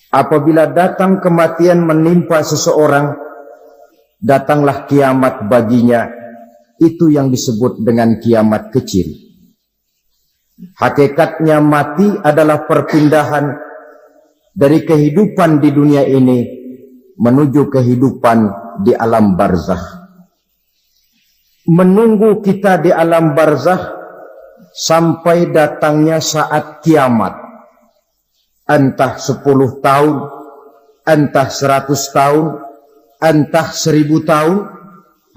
Apabila datang kematian menimpa seseorang, datanglah kiamat baginya. Itu yang disebut dengan kiamat kecil. Hakikatnya mati adalah perpindahan dari kehidupan di dunia ini menuju kehidupan di alam barzakh. Menunggu kita di alam barzakh sampai datangnya saat kiamat. Entah 10 tahun, entah 100 tahun, entah 1000 tahun,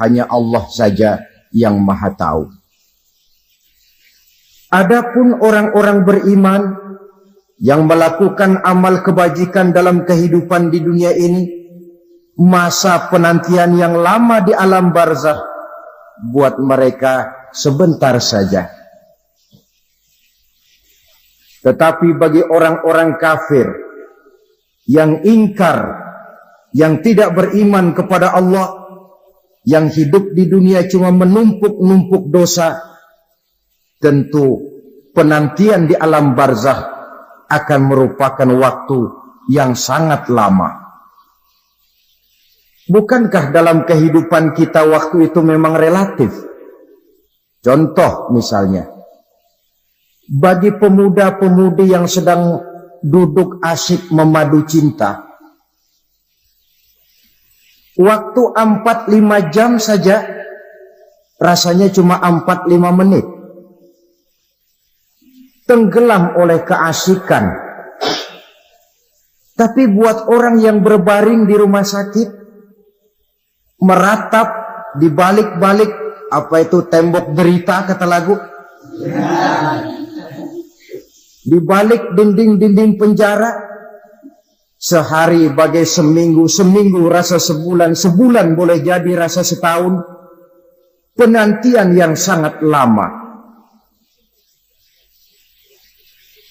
hanya Allah saja yang maha tahu. Adapun orang-orang beriman yang melakukan amal kebajikan dalam kehidupan di dunia ini, masa penantian yang lama di alam barzakh buat mereka sebentar saja. Tetapi bagi orang-orang kafir yang ingkar, yang tidak beriman kepada Allah, yang hidup di dunia cuma menumpuk-numpuk dosa, tentu penantian di alam barzakh akan merupakan waktu yang sangat lama. Bukankah dalam kehidupan kita waktu itu memang relatif? Contoh misalnya, bagi pemuda-pemudi yang sedang duduk asyik memadu cinta, waktu 4-5 jam saja rasanya cuma 4-5 menit. Tenggelam oleh keasikan. Tapi buat orang yang berbaring di rumah sakit, meratap di balik-balik apa itu tembok derita kata lagu, di balik dinding-dinding penjara, sehari bagai seminggu, seminggu rasa sebulan, sebulan boleh jadi rasa setahun. Penantian yang sangat lama.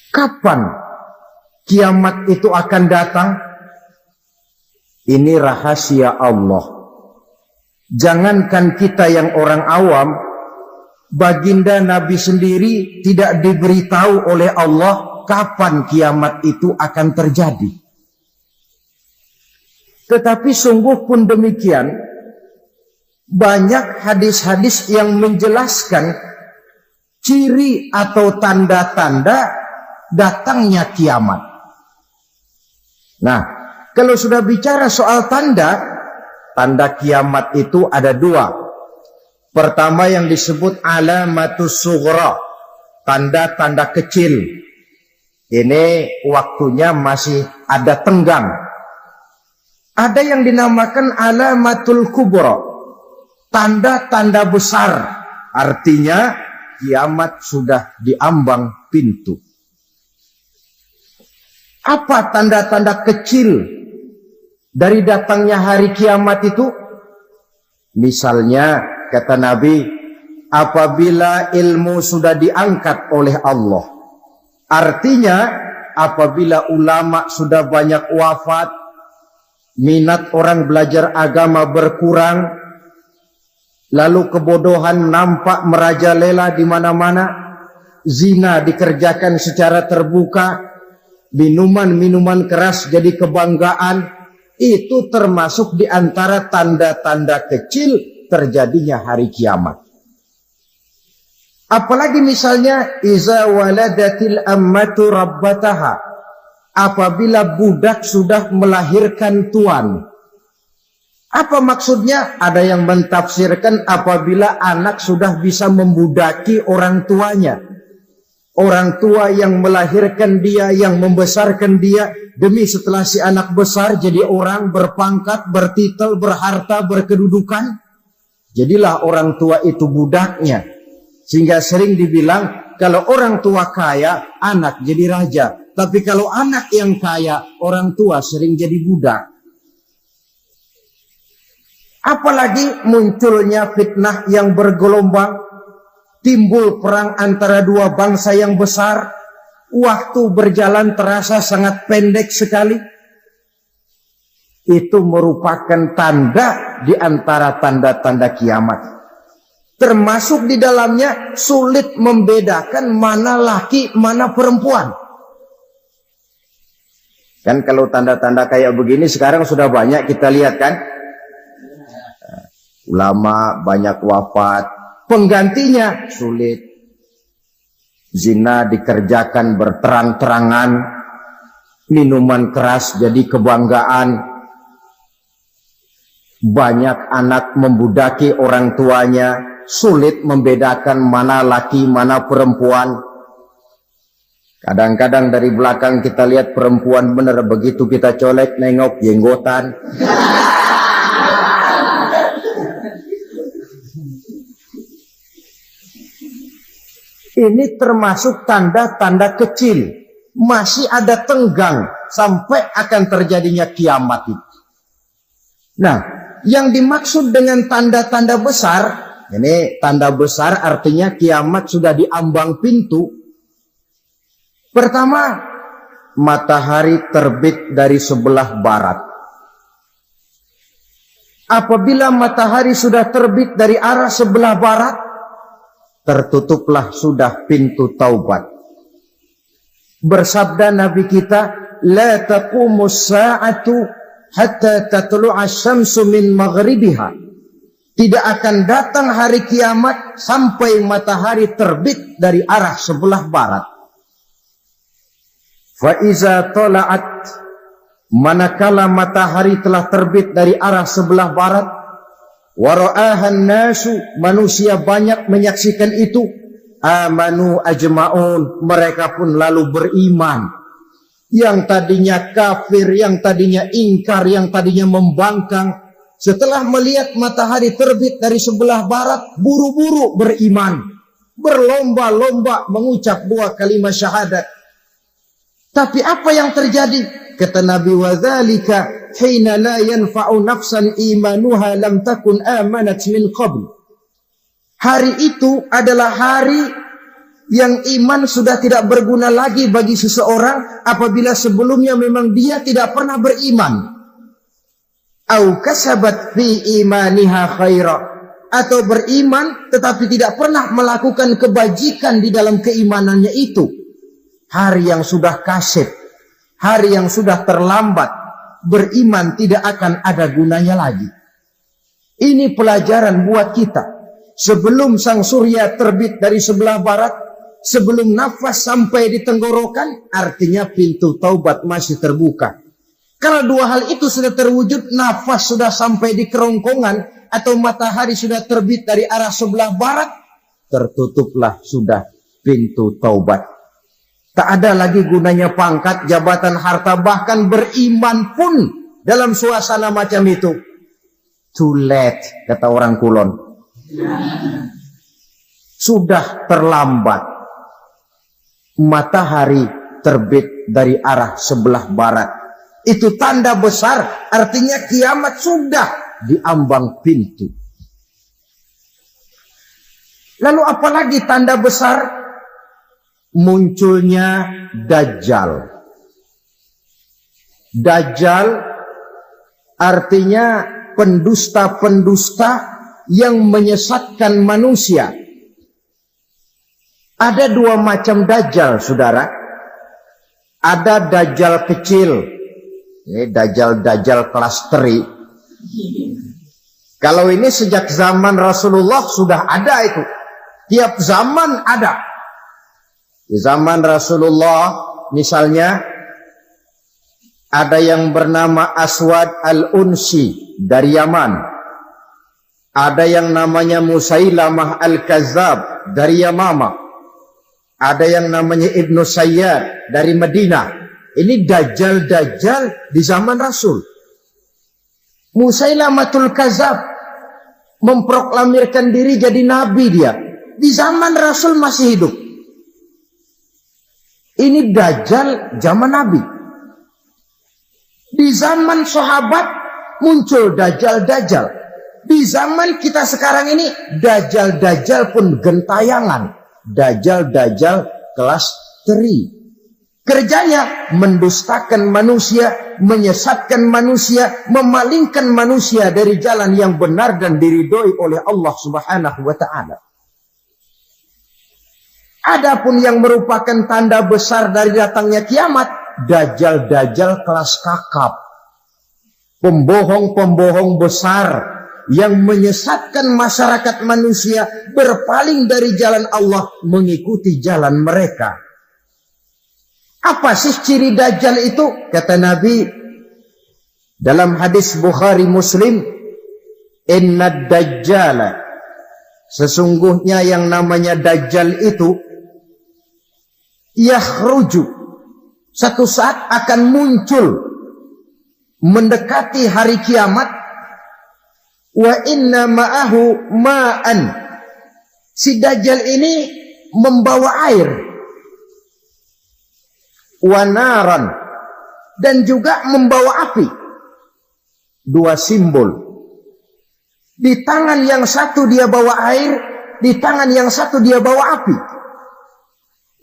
Kapan kiamat itu akan datang? Ini rahasia Allah. Jangankan kita yang orang awam, baginda Nabi sendiri tidak diberitahu oleh Allah kapan kiamat itu akan terjadi. Tetapi sungguh pun demikian, banyak hadis-hadis yang menjelaskan ciri atau tanda-tanda datangnya kiamat. Nah, kalau sudah bicara soal tanda kiamat itu ada 2. Pertama yang disebut alamatus sughra, tanda-tanda kecil. Ini waktunya masih ada tenggang. Ada yang dinamakan alamatul kubra, tanda-tanda besar. Artinya kiamat sudah diambang pintu. Apa tanda-tanda kecil dari datangnya hari kiamat itu? Misalnya kata Nabi, apabila ilmu sudah diangkat oleh Allah. Artinya apabila ulama sudah banyak wafat, minat orang belajar agama berkurang, lalu kebodohan nampak merajalela di mana-mana, zina dikerjakan secara terbuka, minuman-minuman keras jadi kebanggaan, itu termasuk di antara tanda-tanda kecil terjadinya hari kiamat. Apalagi misalnya iza waladatil ammatu rabbataha, apabila budak sudah melahirkan tuan. Apa maksudnya? Ada yang mentafsirkan apabila anak sudah bisa membudaki orang tuanya. Orang tua yang melahirkan dia, yang membesarkan dia, demi setelah si anak besar jadi orang berpangkat, bertitel, berharta, berkedudukan. Jadilah orang tua itu budaknya. Sehingga sering dibilang, kalau orang tua kaya, anak jadi raja. Tapi kalau anak yang kaya, orang tua sering jadi budak. Apalagi munculnya fitnah yang bergelombang, timbul perang antara dua bangsa yang besar, waktu berjalan terasa sangat pendek sekali. Itu merupakan tanda di antara tanda-tanda kiamat. Termasuk di dalamnya sulit membedakan mana laki, mana perempuan. Kan kalau tanda-tanda kayak begini sekarang sudah banyak kita lihat kan. Ulama banyak wafat, penggantinya sulit. Zina dikerjakan berterang-terangan, minuman keras jadi kebanggaan. Banyak anak membudaki orang tuanya, sulit membedakan mana laki mana perempuan. Kadang-kadang dari belakang kita lihat perempuan bener, begitu kita colek nengok jenggotan. Ini termasuk tanda-tanda kecil. Masih ada tenggang sampai akan terjadinya kiamat itu. Nah, yang dimaksud dengan tanda-tanda besar, ini tanda besar artinya kiamat sudah di ambang pintu. Pertama, matahari terbit dari sebelah barat. Apabila matahari sudah terbit dari arah sebelah barat, tertutuplah sudah pintu taubat. Bersabda Nabi kita, la taqumus sa'atu hatta tatlu'a syamsu min maghribiha. Tidak akan datang hari kiamat sampai matahari terbit dari arah sebelah barat. Fa iza tala'at, manakala matahari telah terbit dari arah sebelah barat, wa ra'ahan nasu, manusia banyak menyaksikan itu, amanu ajma'un, mereka pun lalu beriman. Yang tadinya kafir, yang tadinya ingkar, yang tadinya membangkang, setelah melihat matahari terbit dari sebelah barat, buru-buru beriman, berlomba-lomba mengucap dua kalimat syahadat. Tapi apa yang terjadi? Kata Nabi, wadzalika hina la yanfa'u nafsan imanuha lam takun amanat min qabl. Hari itu adalah hari yang iman sudah tidak berguna lagi bagi seseorang apabila sebelumnya memang dia tidak pernah beriman. Au kasabat fi imaniha khaira, atau beriman tetapi tidak pernah melakukan kebajikan di dalam keimanannya itu. Hari yang sudah kasib, hari yang sudah terlambat, beriman tidak akan ada gunanya lagi. Ini pelajaran buat kita. Sebelum sang surya terbit dari sebelah barat, sebelum nafas sampai di tenggorokan, artinya pintu taubat masih terbuka. Kalau dua hal itu sudah terwujud, nafas sudah sampai di kerongkongan, atau matahari sudah terbit dari arah sebelah barat, tertutuplah sudah pintu taubat. Tak ada lagi gunanya pangkat, jabatan, harta, bahkan beriman pun dalam suasana macam itu. Too late, kata orang Kulon. Sudah terlambat. Matahari terbit dari arah sebelah barat. Itu tanda besar, artinya kiamat sudah di ambang pintu. Lalu apalagi tanda besar? Munculnya Dajjal. Dajjal artinya pendusta-pendusta yang menyesatkan manusia. Ada dua macam Dajjal, saudara. Ada Dajjal kecil. Ini Dajjal kelas teri. Kalau ini sejak zaman Rasulullah sudah ada itu. Tiap zaman ada. Di zaman Rasulullah misalnya ada yang bernama Aswad al-Unsi dari Yaman. Ada yang namanya Musailamah al-Kazzab dari Yamama. Ada yang namanya Ibnu Sayyad dari Madinah. Ini Dajjal-Dajjal di zaman Rasul. Musailamatul Kazzab memproklamirkan diri jadi nabi dia. Di zaman Rasul masih hidup. Ini Dajjal zaman Nabi. Di zaman sahabat muncul Dajjal-Dajjal. Di zaman kita sekarang ini Dajjal-Dajjal pun gentayangan. Dajjal-Dajjal kelas teri. Kerjanya mendustakan manusia, menyesatkan manusia, memalingkan manusia dari jalan yang benar dan diridhoi oleh Allah Subhanahu wa ta'ala. Adapun yang merupakan tanda besar dari datangnya kiamat, dajjal-dajjal kelas kakap. Pembohong-pembohong besar yang menyesatkan masyarakat manusia berpaling dari jalan Allah mengikuti jalan mereka. Apa sih ciri dajjal itu? Kata Nabi dalam hadis Bukhari Muslim, "Inna dajjala", sesungguhnya yang namanya dajjal itu yakhruju, satu saat akan muncul mendekati hari kiamat. Wa inna ma'ahu ma'an, si dajjal ini membawa air, wa naran, dan juga membawa api. Dua simbol. Di tangan yang satu dia bawa air, di tangan yang satu dia bawa api.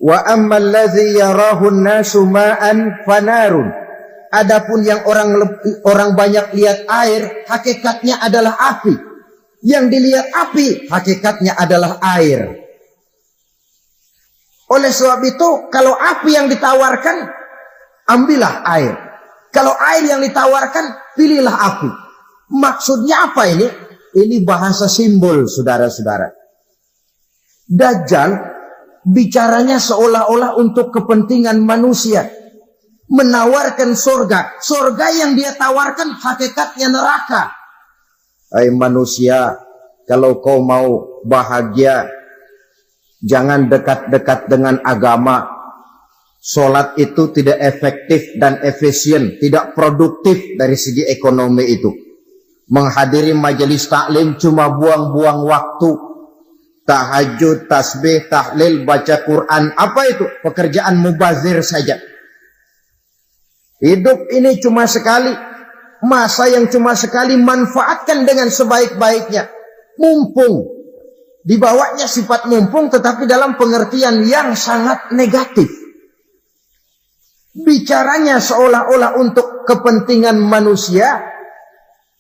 Wa ammal ladzi yarahu an-nasu ma'an fanarun. Adapun yang orang banyak lihat air, hakikatnya adalah api. Yang dilihat api, hakikatnya adalah air. Oleh sebab itu, kalau api yang ditawarkan, ambillah air. Kalau air yang ditawarkan, pilihlah api. Maksudnya apa ini? Ini bahasa simbol, saudara-saudara. Dajjal bicaranya seolah-olah untuk kepentingan manusia. Menawarkan surga. Surga yang dia tawarkan hakikatnya neraka. Hai manusia, kalau kau mau bahagia, jangan dekat-dekat dengan agama. Sholat itu tidak efektif dan efisien, tidak produktif dari segi ekonomi itu. Menghadiri majelis taklim cuma buang-buang waktu. Tahajud, tasbih, tahlil, baca Quran, apa itu? Pekerjaan mubazir saja. Hidup ini cuma sekali, masa yang cuma sekali, manfaatkan dengan sebaik-baiknya. Mumpung, dibawanya sifat mumpung tetapi dalam pengertian yang sangat negatif. Bicaranya seolah-olah untuk kepentingan manusia,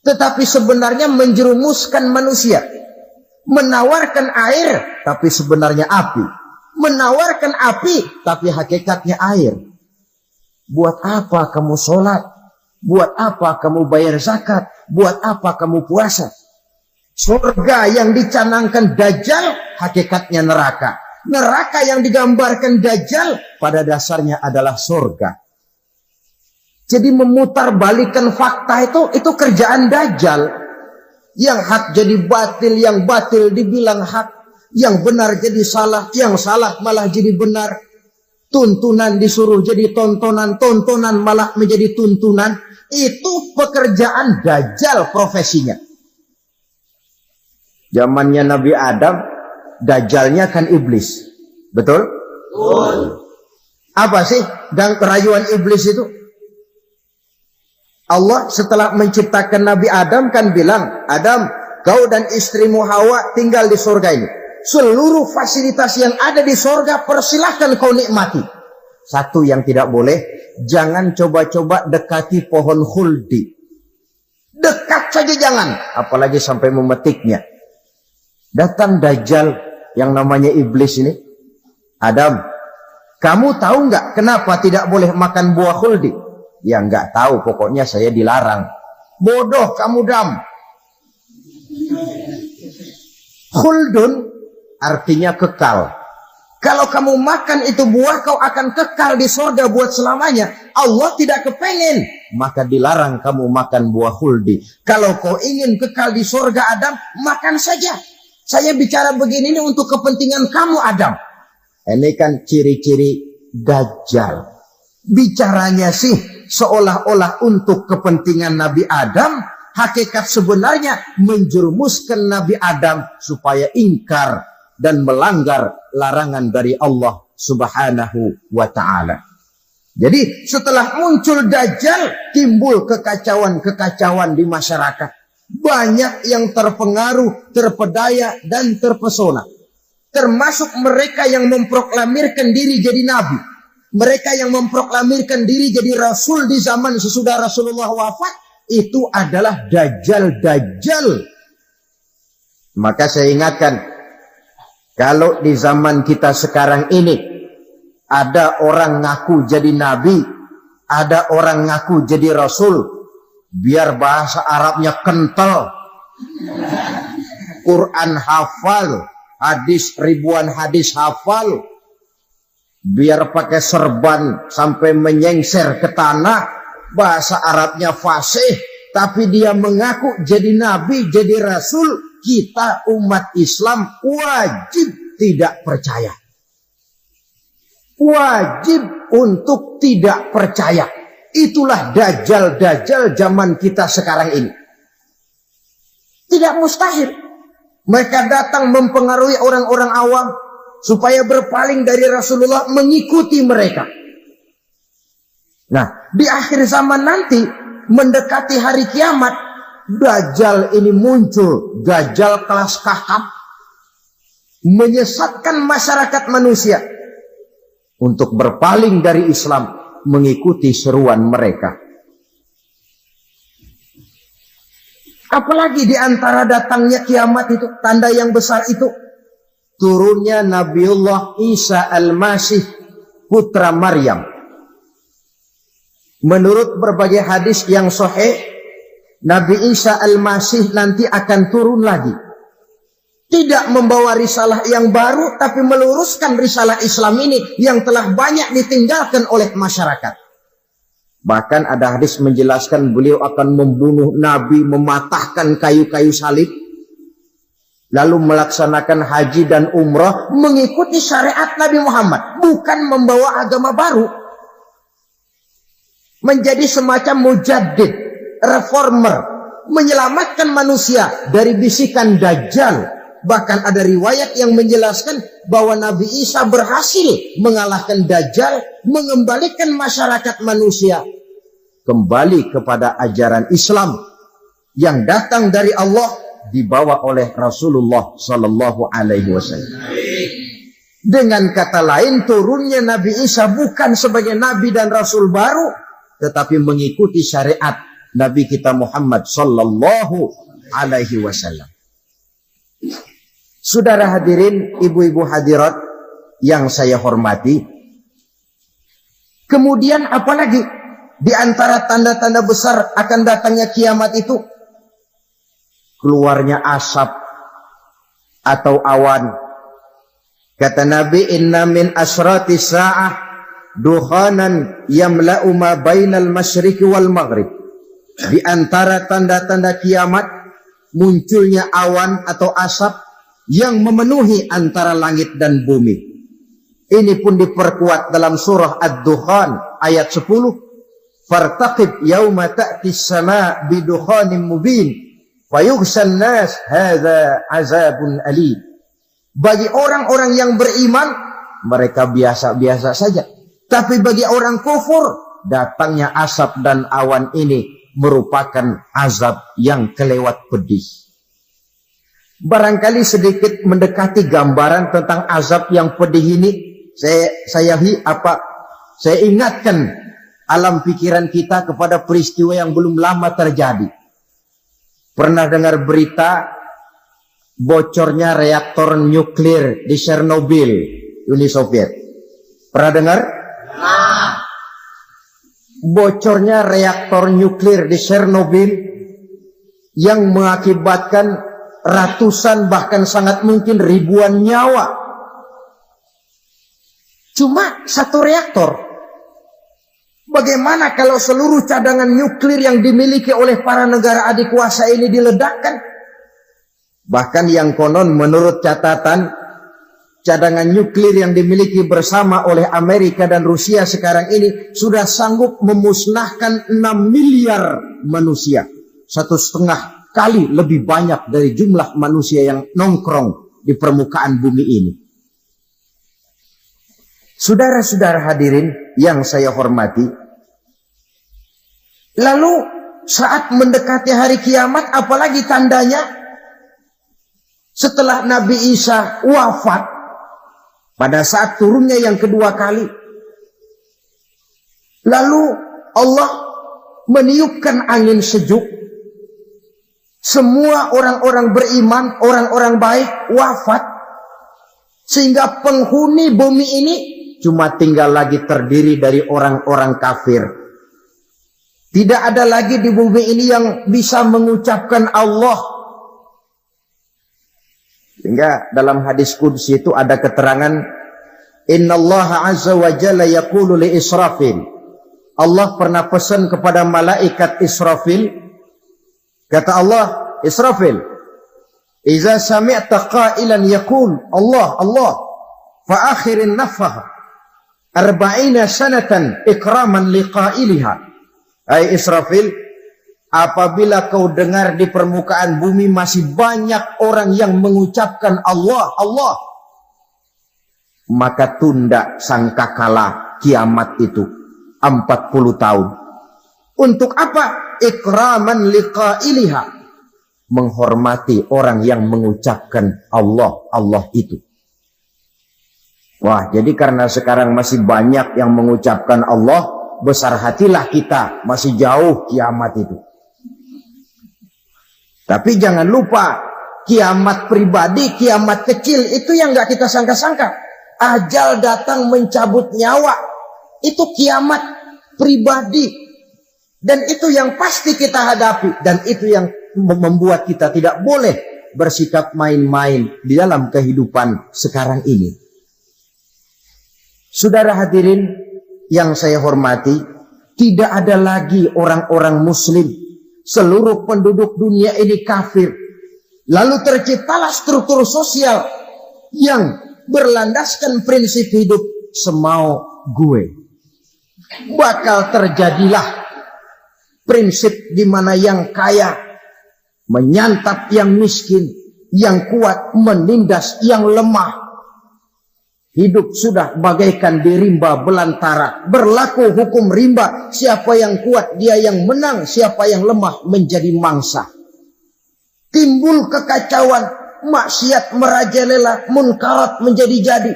tetapi sebenarnya menjerumuskan manusia. Menawarkan air, tapi sebenarnya api. Menawarkan api, tapi hakikatnya air. Buat apa kamu sholat? Buat apa kamu bayar zakat? Buat apa kamu puasa? Surga yang dicanangkan Dajjal, hakikatnya neraka. Neraka yang digambarkan Dajjal, pada dasarnya adalah surga. Jadi memutarbalikkan fakta itu kerjaan Dajjal. Yang hak jadi batil, yang batil dibilang hak. Yang benar jadi salah, yang salah malah jadi benar. Tuntunan disuruh jadi tontonan, tontonan malah menjadi tuntunan. Itu pekerjaan Dajjal profesinya. Zamannya Nabi Adam, Dajjalnya kan iblis. Betul? Betul. Apa sih dan kerayuan iblis itu? Allah setelah menciptakan Nabi Adam kan bilang, Adam, kau dan istrimu Hawa tinggal di surga ini. Seluruh fasilitas yang ada di surga persilahkan kau nikmati. Satu yang tidak boleh, jangan coba-coba dekati pohon khuldi. Dekat saja jangan, apalagi sampai memetiknya. Datang Dajjal yang namanya iblis ini. Adam, kamu tahu nggak kenapa tidak boleh makan buah khuldi? Ya nggak tahu, pokoknya saya dilarang. Bodoh kamu Dam. Khuldun artinya kekal. Kalau kamu makan itu buah, kau akan kekal di surga buat selamanya. Allah tidak kepengen, maka dilarang kamu makan buah khuldi. Kalau kau ingin kekal di surga Adam, makan saja. Saya bicara begini ini untuk kepentingan kamu Adam. Ini kan ciri-ciri Dajjal. Bicaranya sih seolah-olah untuk kepentingan Nabi Adam. Hakikat sebenarnya menjerumuskan Nabi Adam supaya ingkar dan melanggar larangan dari Allah Subhanahu wa ta'ala. Jadi setelah muncul Dajjal, timbul kekacauan-kekacauan di masyarakat. Banyak yang terpengaruh, terpedaya, dan terpesona. Termasuk mereka yang memproklamirkan diri jadi nabi. Mereka yang memproklamirkan diri jadi rasul di zaman sesudah Rasulullah wafat. Itu adalah Dajjal-Dajjal. Maka saya ingatkan, kalau di zaman kita sekarang ini ada orang ngaku jadi nabi, ada orang ngaku jadi Rasul, biar bahasa Arabnya kental, Quran hafal, ribuan hadis hafal, biar pakai serban sampai menyengser ke tanah, bahasa Arabnya fasih, tapi dia mengaku jadi nabi, jadi rasul, kita umat Islam wajib tidak percaya. Wajib untuk tidak percaya. Itulah dajjal-dajjal zaman kita sekarang ini. Tidak mustahil mereka datang mempengaruhi orang-orang awam supaya berpaling dari Rasulullah, mengikuti mereka. Nah, di akhir zaman nanti, mendekati hari kiamat, dajjal ini muncul, dajjal kelas kakap, menyesatkan masyarakat manusia untuk berpaling dari Islam, mengikuti seruan mereka. Apalagi di antara datangnya kiamat itu, tanda yang besar itu, turunnya Nabiullah Isa Al-Masih, putra Maryam. Menurut berbagai hadis yang sahih, Nabi Isa Al-Masih nanti akan turun lagi. Tidak membawa risalah yang baru, tapi meluruskan risalah Islam ini yang telah banyak ditinggalkan oleh masyarakat. Bahkan ada hadis menjelaskan beliau akan membunuh Nabi, mematahkan kayu-kayu salib, lalu melaksanakan haji dan umrah mengikuti syariat Nabi Muhammad, bukan membawa agama baru. Menjadi semacam mujaddid, reformer, menyelamatkan manusia dari bisikan dajjal. Bahkan ada riwayat yang menjelaskan bahwa Nabi Isa berhasil mengalahkan dajjal, mengembalikan masyarakat manusia kembali kepada ajaran Islam yang datang dari Allah, dibawa oleh Rasulullah Sallallahu Alaihi Wasallam. Dengan kata lain, turunnya Nabi Isa bukan sebagai Nabi dan Rasul baru, tetapi mengikuti syariat Nabi kita Muhammad Sallallahu Alaihi Wasallam. Saudara hadirin, ibu-ibu hadirat yang saya hormati, kemudian apalagi di antara tanda-tanda besar akan datangnya kiamat itu? Keluarnya asap atau awan. Kata Nabi, inna min asyrati sa'ah dukhanan yamla'u ma bainal masyriqi wal maghrib. Di antara tanda-tanda kiamat, munculnya awan atau asap yang memenuhi antara langit dan bumi. Ini pun diperkuat dalam surah Ad-Dukhan ayat 10. Fartaqib yauma ta'ti as-sama' bidukhanin mubin fayughshan nas hadza azabun alim. Bagi orang-orang yang beriman, mereka biasa-biasa saja. Tapi bagi orang kufur, datangnya asap dan awan ini merupakan azab yang kelewat pedih. Barangkali sedikit mendekati gambaran tentang azab yang pedih ini, saya ingatkan alam pikiran kita kepada peristiwa yang belum lama terjadi. Pernah dengar berita bocornya reaktor nuklir di Chernobyl, Uni Soviet? Pernah dengar? Bocornya reaktor nuklir di Chernobyl yang mengakibatkan ratusan bahkan sangat mungkin ribuan nyawa. Cuma satu reaktor. Bagaimana kalau seluruh cadangan nuklir yang dimiliki oleh para negara adik kuasa ini diledakkan? Bahkan yang konon menurut catatan, cadangan nuklir yang dimiliki bersama oleh Amerika dan Rusia sekarang ini sudah sanggup memusnahkan 6 miliar manusia. 1,5 kali lebih banyak dari jumlah manusia yang nongkrong di permukaan bumi ini. Saudara-saudara hadirin yang saya hormati, lalu saat mendekati hari kiamat, apalagi tandanya? Setelah Nabi Isa wafat, pada saat turunnya yang kedua kali, lalu Allah meniupkan angin sejuk. Semua orang-orang beriman, orang-orang baik wafat. Sehingga penghuni bumi ini cuma tinggal lagi terdiri dari orang-orang kafir. Tidak ada lagi di bumi ini yang bisa mengucapkan Allah. Sehingga dalam hadis qudsi itu ada keterangan, Innallaha azza wa jalla yaqulu li Israfil. Allah pernah pesan kepada malaikat Israfil. Kata Allah, Israfil, Iza sami'ta qailan yaqul Allah, Allah, fa akhirin nafah 40 sanatan ikraman liqailiha. Hai Israfil, apabila kau dengar di permukaan bumi masih banyak orang yang mengucapkan Allah, Allah, maka tunda sangkakala kiamat itu 40 tahun. Untuk apa? Ikraman liqailiha, menghormati orang yang mengucapkan Allah, Allah itu. Wah, jadi karena sekarang masih banyak yang mengucapkan Allah, besar hatilah kita, masih jauh kiamat itu. Tapi jangan lupa, kiamat pribadi, kiamat kecil, itu yang gak kita sangka-sangka. Ajal datang mencabut nyawa, itu kiamat pribadi. Dan itu yang pasti kita hadapi. Dan itu yang membuat kita tidak boleh bersikap main-main di dalam kehidupan sekarang ini. Saudara hadirin yang saya hormati, tidak ada lagi orang-orang muslim. Seluruh penduduk dunia ini kafir. Lalu terciptalah struktur sosial yang berlandaskan prinsip hidup semau gue. Bakal terjadilah prinsip di mana yang kaya menyantap yang miskin, yang kuat menindas yang lemah. Hidup sudah bagaikan di rimba belantara. Berlaku hukum rimba. Siapa yang kuat dia yang menang. Siapa yang lemah menjadi mangsa. Timbul kekacauan. Maksiat merajalela. Munkarat menjadi-jadi.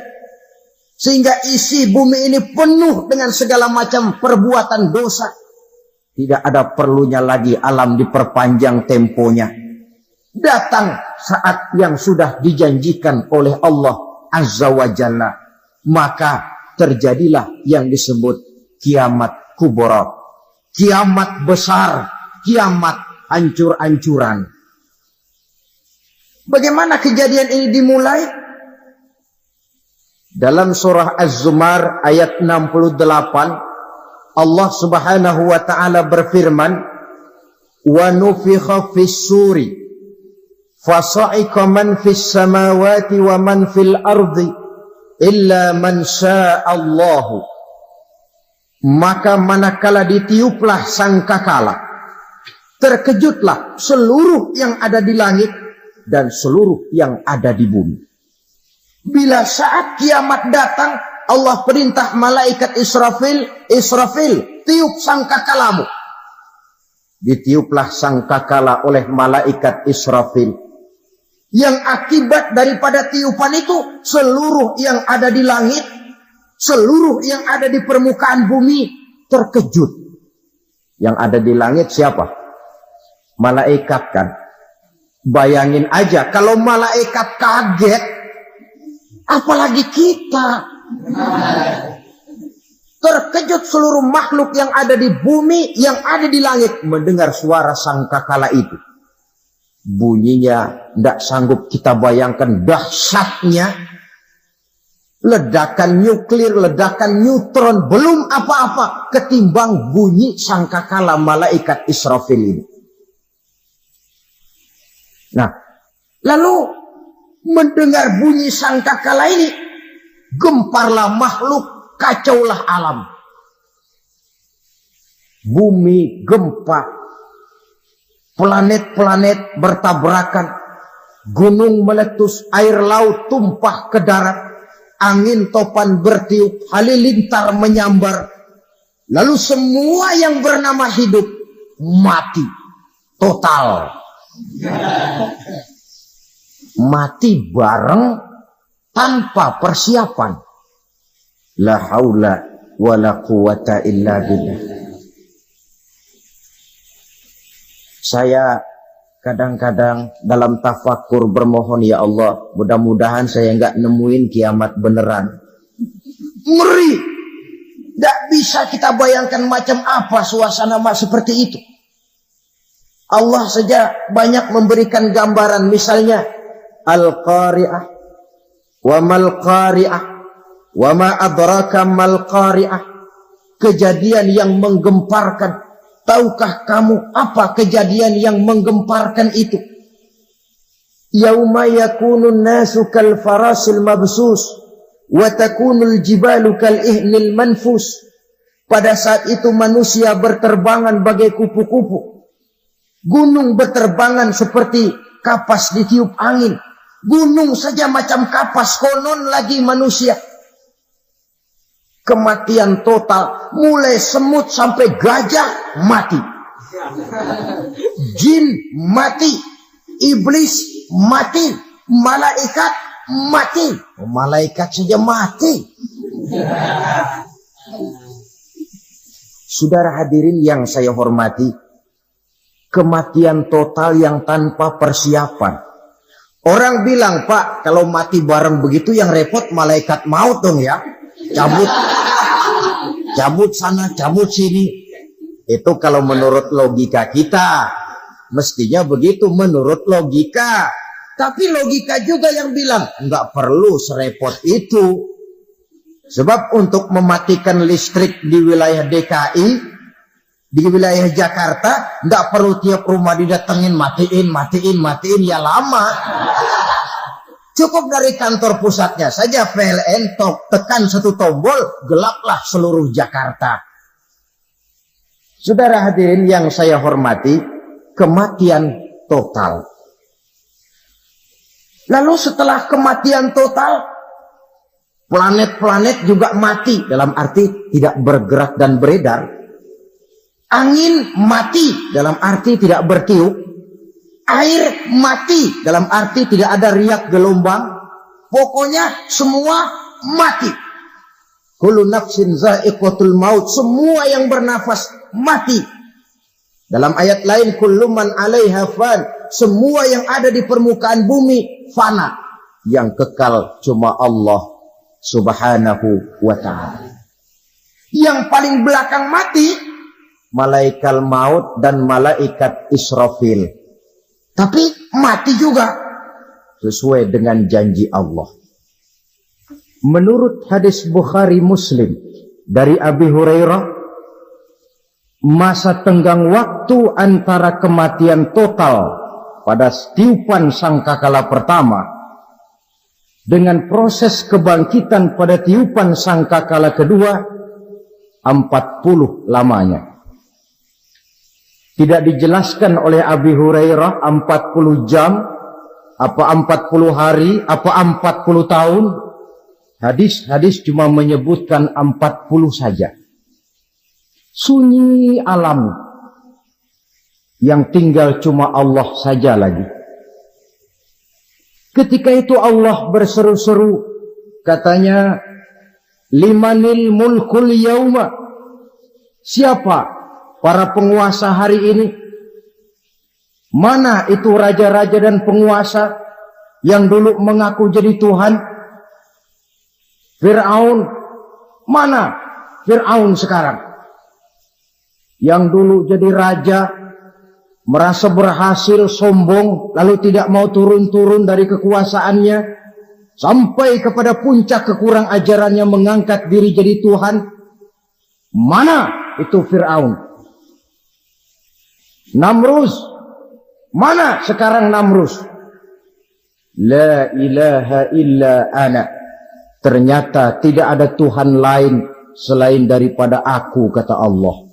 Sehingga isi bumi ini penuh dengan segala macam perbuatan dosa. Tidak ada perlunya lagi alam diperpanjang temponya. Datang saat yang sudah dijanjikan oleh Allah Azza wa Jalla, maka terjadilah yang disebut kiamat kubra, kiamat besar, kiamat hancur-hancuran. Bagaimana kejadian ini dimulai? Dalam surah Az-Zumar ayat 68, Allah Subhanahu wa taala berfirman, "Wa nufikha fis-suri fasa'iqa man fis samawati wa man fil ardi illa man sya'allahu." Maka manakala ditiuplah sangkakala, terkejutlah seluruh yang ada di langit dan seluruh yang ada di bumi. Bila saat kiamat datang, Allah perintah malaikat Israfil, Israfil, tiup sangkakalamu. Ditiuplah sangkakala oleh malaikat Israfil. Yang akibat daripada tiupan itu, seluruh yang ada di langit, seluruh yang ada di permukaan bumi terkejut. Yang ada di langit siapa? Malaikat kan. Bayangin aja kalau malaikat kaget, apalagi kita. Terkejut seluruh makhluk yang ada di bumi, yang ada di langit mendengar suara sangkakala itu. Bunyinya tidak sanggup kita bayangkan dahsyatnya. Ledakan nuklir, ledakan neutron, belum apa-apa ketimbang bunyi sangkakala malaikat Israfil ini. Nah, lalu mendengar bunyi sangkakala ini, gemparlah makhluk, kacaulah alam. Bumi gempa, planet-planet bertabrakan, gunung meletus, air laut tumpah ke darat, angin topan bertiup, halilintar menyambar. Lalu semua yang bernama hidup mati total. Mati bareng tanpa persiapan. La haula wa la quwata illa billah. Saya kadang-kadang dalam tafakur bermohon, ya Allah, mudah-mudahan saya nggak nemuin kiamat beneran. Ngeri. Nggak bisa kita bayangkan macam apa suasana seperti itu. Allah saja banyak memberikan gambaran, misalnya Al-Qari'ah, wa mal Qari'ah, wa ma adraka mal Qari'ah. Kejadian yang menggemparkan. Tahukah kamu apa kejadian yang menggemparkan itu? Yauma yakunun nasu kal farasil mabsus wa takunul jibalu kal ihnil manfus. Pada saat itu manusia berterbangan bagai kupu-kupu. Gunung berterbangan seperti kapas ditiup angin. Gunung saja macam kapas, konon lagi manusia. Kematian total, mulai semut sampai gajah mati, jin mati, iblis mati, malaikat mati. Malaikat saja mati. Saudara hadirin yang saya hormati, kematian total yang tanpa persiapan. Orang bilang, Pak, kalau mati bareng begitu yang repot malaikat maut dong ya. Cabut sana, cabut sini. Itu kalau menurut logika kita. Mestinya begitu menurut logika. Tapi logika juga yang bilang, nggak perlu serepot itu. Sebab untuk mematikan listrik di wilayah DKI, di wilayah Jakarta, nggak perlu tiap rumah didatengin, matiin, ya lama. Cukup dari kantor pusatnya saja PLN, tekan satu tombol, gelaplah seluruh Jakarta. Saudara hadirin yang saya hormati, kematian total. Lalu setelah kematian total, planet-planet juga mati, dalam arti tidak bergerak dan beredar. Angin mati, dalam arti tidak bertiup. Air mati, dalam arti tidak ada riak gelombang. Pokoknya semua mati. Kullu nafsin za'iqatul maut. Semua yang bernafas mati. Dalam ayat lain, kullu man 'alaiha fan. Semua yang ada di permukaan bumi fana. Yang kekal cuma Allah Subhanahu wa ta'ala. Yang paling belakang mati, malaikat maut dan malaikat Israfil. Tapi mati juga sesuai dengan janji Allah. Menurut hadis Bukhari Muslim dari Abi Hurairah, masa tenggang waktu antara kematian total pada tiupan sangkakala pertama dengan proses kebangkitan pada tiupan sangkakala kedua 40 lamanya. Tidak dijelaskan oleh Abi Hurairah 40 jam, apa 40 hari, apa 40 tahun. Hadis-hadis cuma menyebutkan 40 saja. Sunyi alam. Yang tinggal cuma Allah saja lagi. Ketika itu Allah berseru-seru. Katanya, limanil mulkul yauma. Siapa para penguasa hari ini? Mana itu raja-raja dan penguasa yang dulu mengaku jadi Tuhan? Fir'aun. Mana Fir'aun sekarang? Yang dulu jadi raja, merasa berhasil, sombong, lalu tidak mau turun-turun dari kekuasaannya, sampai kepada puncak kekurang ajarannya mengangkat diri jadi Tuhan. Mana itu Fir'aun? Namrus. Mana sekarang Namrus? La ilaha illa ana. Ternyata tidak ada Tuhan lain selain daripada aku, kata Allah.